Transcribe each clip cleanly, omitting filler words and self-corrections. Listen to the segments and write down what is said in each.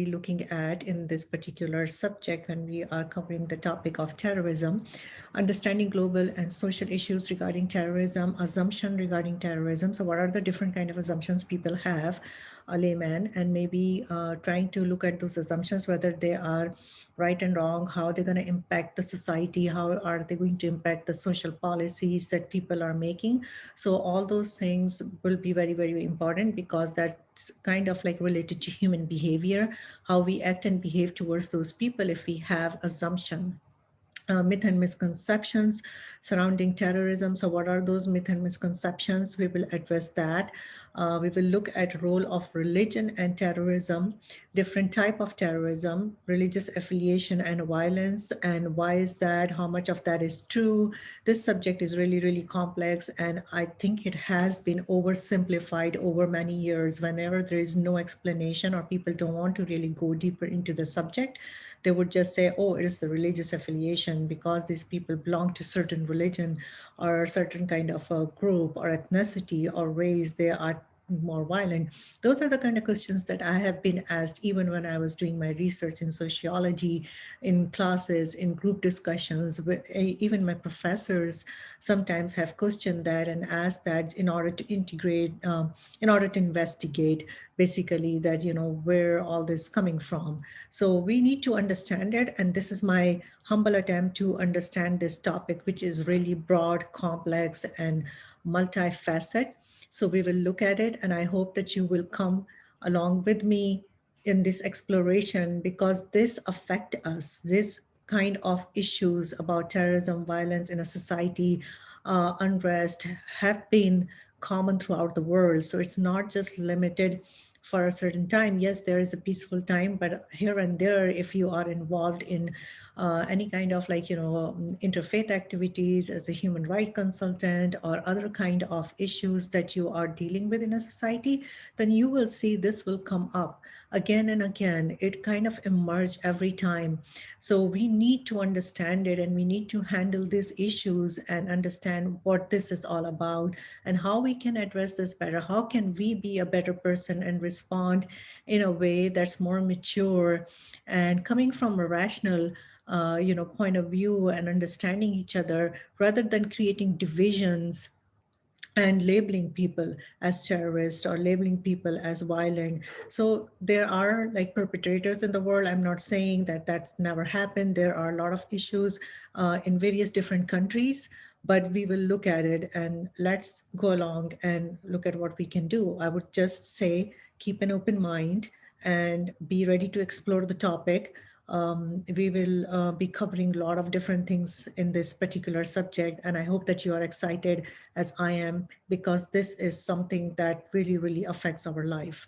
looking at in this particular subject when we are covering the topic of terrorism, understanding global and social issues regarding terrorism, assumption regarding terrorism. So what are the different kind of assumptions people have, a layman, and maybe trying to look at those assumptions, whether they are right and wrong, how they're going to impact the society, how are they going to impact the social policies that people are making. So all those things will be very, very important because that's kind of like related to human behavior, how we act and behave towards those people if we have assumption. Myth and misconceptions surrounding terrorism. So what are those myth and misconceptions? We will address that. We will look at role of religion and terrorism, different type of terrorism, religious affiliation and violence, and why is that, how much of that is true. This subject is really, really complex, and I think it has been oversimplified over many years. Whenever there is no explanation or people don't want to really go deeper into the subject, they would just say, oh, it is the religious affiliation because these people belong to certain religion or a certain kind of a group or ethnicity or race, they are more violent. Those are the kind of questions that I have been asked even when I was doing my research in sociology, in classes, in group discussions. Even my professors sometimes have questioned that and asked that in order to integrate, in order to investigate basically that, where all this coming from. So we need to understand it. And this is my humble attempt to understand this topic, which is really broad, complex, and multifaceted. So we will look at it, and I hope that you will come along with me in this exploration because this affect us. This kind of issues about terrorism, violence in a society, unrest have been common throughout the world. So it's not just limited for a certain time. Yes, there is a peaceful time, but here and there, if you are involved in any kind of like, interfaith activities as a human right consultant or other kind of issues that you are dealing with in a society, then you will see this will come up again and again. It kind of emerge every time. So we need to understand it and we need to handle these issues and understand what this is all about and how we can address this better. How can we be a better person and respond in a way that's more mature and coming from a rational point of view and understanding each other rather than creating divisions and labeling people as terrorists or labeling people as violent. So there are like perpetrators in the world. I'm not saying that that's never happened. There are a lot of issues in various different countries, but we will look at it and let's go along and look at what we can do. I would just say keep an open mind and be ready to explore the topic. We will be covering a lot of different things in this particular subject, and I hope that you are excited as I am, because this is something that really, really affects our life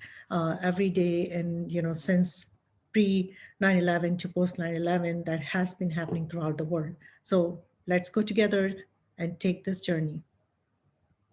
every day. And, since pre 9/11 to post 9/11, that has been happening throughout the world. So let's go together and take this journey.